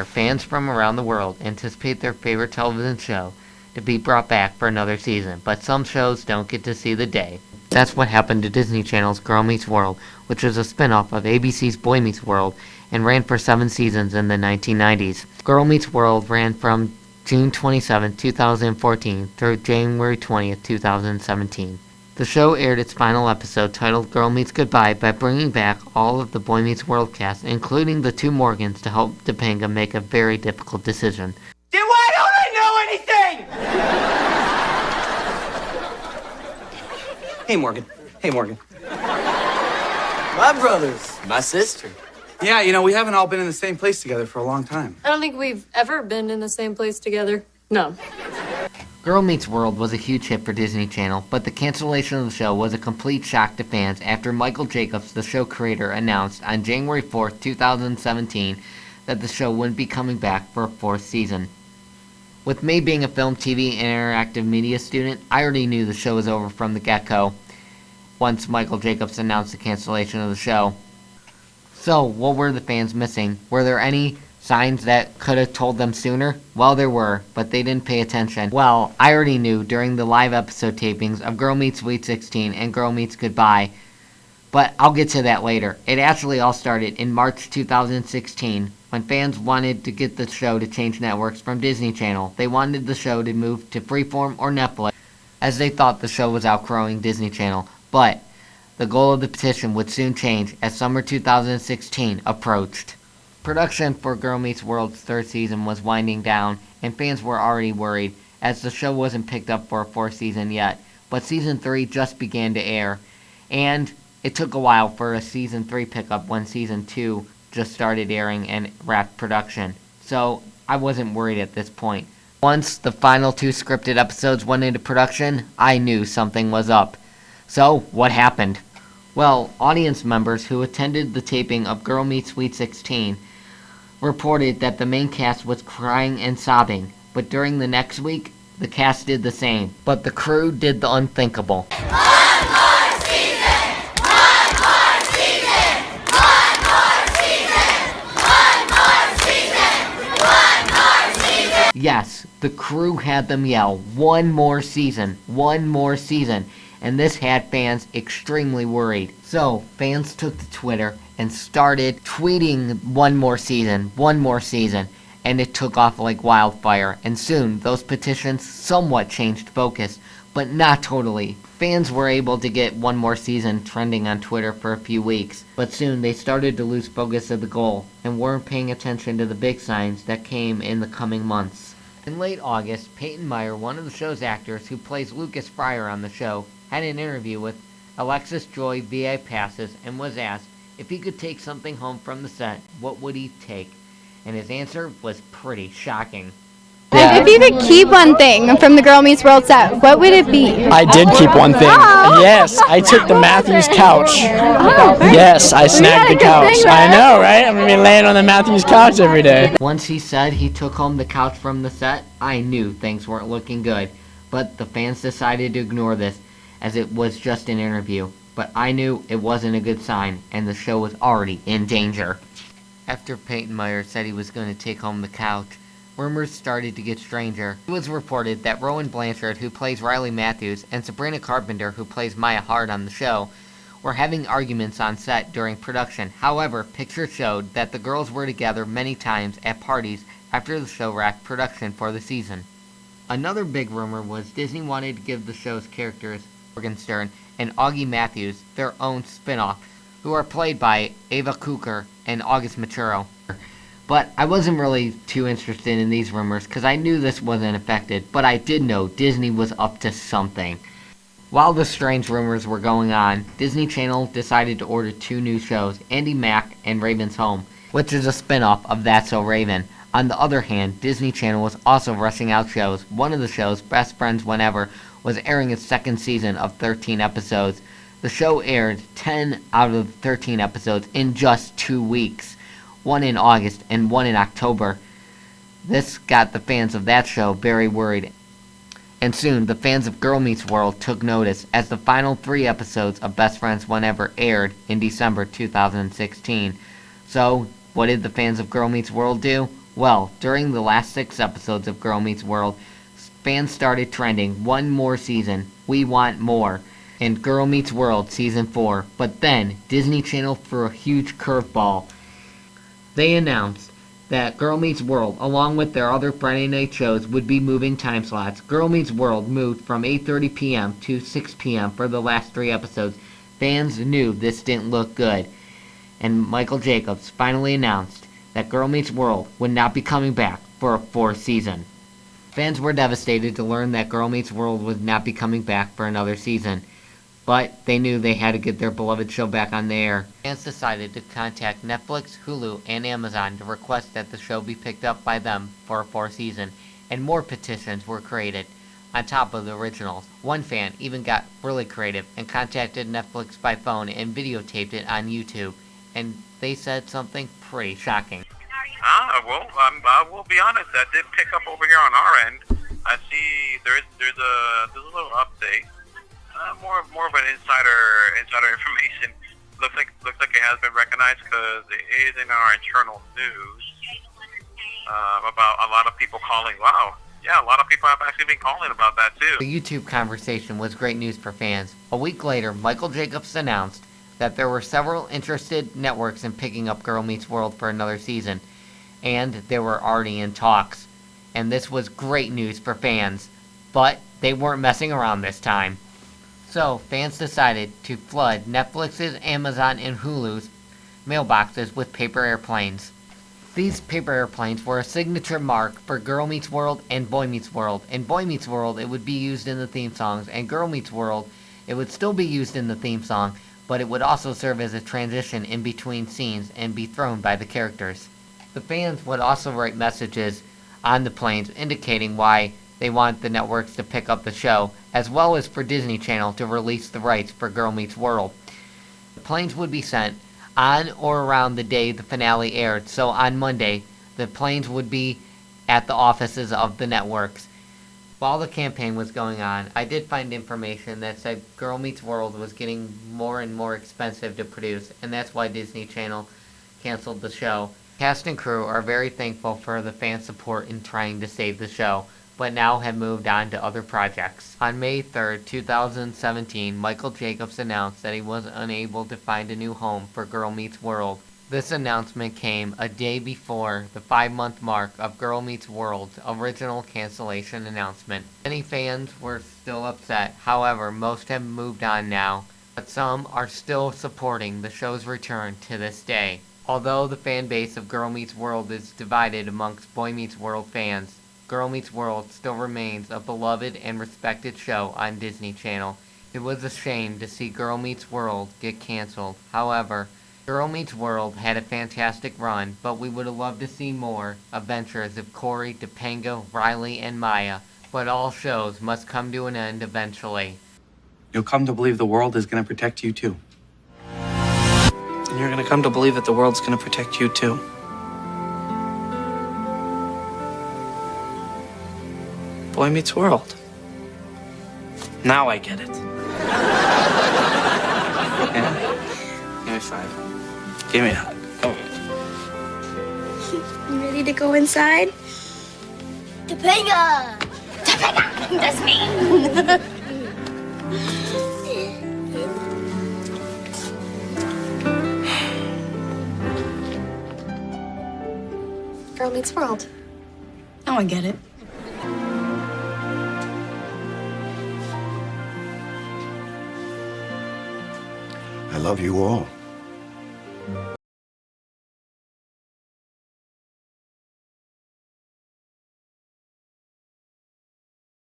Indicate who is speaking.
Speaker 1: Fans from around the world anticipate their favorite television show to be brought back for another season, but some shows don't get to see the day. That's what happened to Disney Channel's Girl Meets World, which was a spin-off of ABC's Boy Meets World and ran for 7 seasons in the 1990s. Girl Meets World ran from June 27, 2014 through January 20th, 2017. The show aired its final episode titled Girl Meets Goodbye by bringing back all of the Boy Meets World cast, including the two Morgans, to help Topanga make a very difficult decision.
Speaker 2: Then why don't I know anything?
Speaker 3: Hey, Morgan. Hey, Morgan.
Speaker 2: My brothers.
Speaker 3: My sister.
Speaker 4: Yeah, we haven't all been in the same place together for a long time.
Speaker 5: I don't think we've ever been in the same place together. No.
Speaker 1: Girl Meets World was a huge hit for Disney Channel, but the cancellation of the show was a complete shock to fans after Michael Jacobs, the show creator, announced on January 4th, 2017 that the show wouldn't be coming back for a 4th season. With me being a film, TV, and interactive media student, I already knew the show was over from the get-go once Michael Jacobs announced the cancellation of the show. So, what were the fans missing? Were there any signs that could have told them sooner? Well, there were, but they didn't pay attention. Well, I already knew during the live episode tapings of Girl Meets Sweet 16 and Girl Meets Goodbye, but I'll get to that later. It actually all started in March 2016 when fans wanted to get the show to change networks from Disney Channel. They wanted the show to move to Freeform or Netflix, as they thought the show was outgrowing Disney Channel. But the goal of the petition would soon change as summer 2016 approached. Production for Girl Meets World's 3rd season was winding down, and fans were already worried, as the show wasn't picked up for a 4th season yet. But Season 3 just began to air, and it took a while for a Season 3 pickup when Season 2 just started airing and wrapped production. So I wasn't worried at this point. Once the final 2 scripted episodes went into production, I knew something was up. So, what happened? Well, audience members who attended the taping of Girl Meets Sweet 16 reported that the main cast was crying and sobbing, but during the next week, the cast did the same. But the crew did the unthinkable.
Speaker 6: One more season! One more season! One more season! One more season! One more season!
Speaker 1: Yes, the crew had them yell, "One more season! One more season!" And this had fans extremely worried. So, fans took to Twitter and started tweeting one more season, and it took off like wildfire. And soon, those petitions somewhat changed focus, but not totally. Fans were able to get one more season trending on Twitter for a few weeks, but soon they started to lose focus of the goal, and weren't paying attention to the big signs that came in the coming months. In late August, Peyton Meyer, one of the show's actors who plays Lucas Fryer on the show, had an interview with Alexis Joy via Passes and was asked if he could take something home from the set, what would he take? And his answer was pretty shocking.
Speaker 7: If you could keep one thing from the Girl Meets World set, what would it be?
Speaker 8: I did keep one thing.
Speaker 7: Oh.
Speaker 8: Yes, I took the Matthews couch. Yes, I snagged the couch. I know, right? I'm going to be laying on the Matthews couch every day.
Speaker 1: Once he said he took home the couch from the set, I knew things weren't looking good. But the fans decided to ignore this, as it was just an interview. But I knew it wasn't a good sign, and the show was already in danger. After Peyton Meyer said he was going to take home the couch, rumors started to get stranger. It was reported that Rowan Blanchard, who plays Riley Matthews, and Sabrina Carpenter, who plays Maya Hart on the show, were having arguments on set during production. However, pictures showed that the girls were together many times at parties after the show wrapped production for the season. Another big rumor was Disney wanted to give the show's characters, Morgenstern and Augie Matthews, their own spin-off, who are played by Ava Cooker and August Maturo. But I wasn't really too interested in these rumors because I knew this wasn't affected, but I did know Disney was up to something. While the strange rumors were going on, Disney Channel decided to order 2 new shows, Andy Mack and Raven's Home, which is a spin-off of That's So Raven. On the other hand, Disney Channel was also rushing out shows. One of the shows, Best Friends Whenever, was airing its 2nd season of 13 episodes. The show aired 10 out of 13 episodes in just 2 weeks, one in August and one in October. This got the fans of that show very worried. And soon, the fans of Girl Meets World took notice as the final 3 episodes of Best Friends Whenever aired in December 2016. So, what did the fans of Girl Meets World do? Well, during the last 6 episodes of Girl Meets World, fans started trending, "One more season, we want more," and Girl Meets World Season 4. But then, Disney Channel threw a huge curveball. They announced that Girl Meets World, along with their other Friday night shows, would be moving time slots. Girl Meets World moved from 8:30 p.m. to 6 p.m. for the last 3 episodes. Fans knew this didn't look good, and Michael Jacobs finally announced that Girl Meets World would not be coming back for a 4th season. Fans were devastated to learn that Girl Meets World would not be coming back for another season, but they knew they had to get their beloved show back on the air. Fans decided to contact Netflix, Hulu, and Amazon to request that the show be picked up by them for a 4th season, and more petitions were created on top of the originals. One fan even got really creative and contacted Netflix by phone and videotaped it on YouTube, and they said something pretty shocking.
Speaker 3: Well, I will be honest. That did pick up over here on our end. I see there's a little update. More of an insider information. Looks like it has been recognized because it is in our internal news about a lot of people calling. Wow, yeah, a lot of people have actually been calling about that too.
Speaker 1: The YouTube conversation was great news for fans. A week later, Michael Jacobs announced that there were several interested networks in picking up Girl Meets World for another season, and they were already in talks. And this was great news for fans, but they weren't messing around this time. So, fans decided to flood Netflix's, Amazon, and Hulu's mailboxes with paper airplanes. These paper airplanes were a signature mark for Girl Meets World and Boy Meets World. In Boy Meets World, it would be used in the theme songs, and Girl Meets World, it would still be used in the theme song, but it would also serve as a transition in between scenes and be thrown by the characters. The fans would also write messages on the planes indicating why they want the networks to pick up the show, as well as for Disney Channel to release the rights for Girl Meets World. The planes would be sent on or around the day the finale aired, so on Monday, the planes would be at the offices of the networks. While the campaign was going on, I did find information that said Girl Meets World was getting more and more expensive to produce, and that's why Disney Channel canceled the show. Cast and crew are very thankful for the fan support in trying to save the show, but now have moved on to other projects. On May 3rd, 2017, Michael Jacobs announced that he was unable to find a new home for Girl Meets World. This announcement came a day before the 5-month mark of Girl Meets World's original cancellation announcement. Many fans were still upset, however, most have moved on now, but some are still supporting the show's return to this day. Although the fan base of Girl Meets World is divided amongst Boy Meets World fans, Girl Meets World still remains a beloved and respected show on Disney Channel. It was a shame to see Girl Meets World get canceled. However, Girl Meets World had a fantastic run, but we would have loved to see more adventures of Corey, Topanga, Riley, and Maya. But all shows must come to an end eventually.
Speaker 4: You'll come to believe the world is going to protect you too.
Speaker 9: And you're going to come to believe that the world's going to protect you too. Boy Meets World. Now I get it. Yeah. Give me 5. Give me a hug. Oh.
Speaker 6: You ready to go inside? Topanga! Topanga! That's me! Girl Meets World. Now I get it.
Speaker 10: I love you all.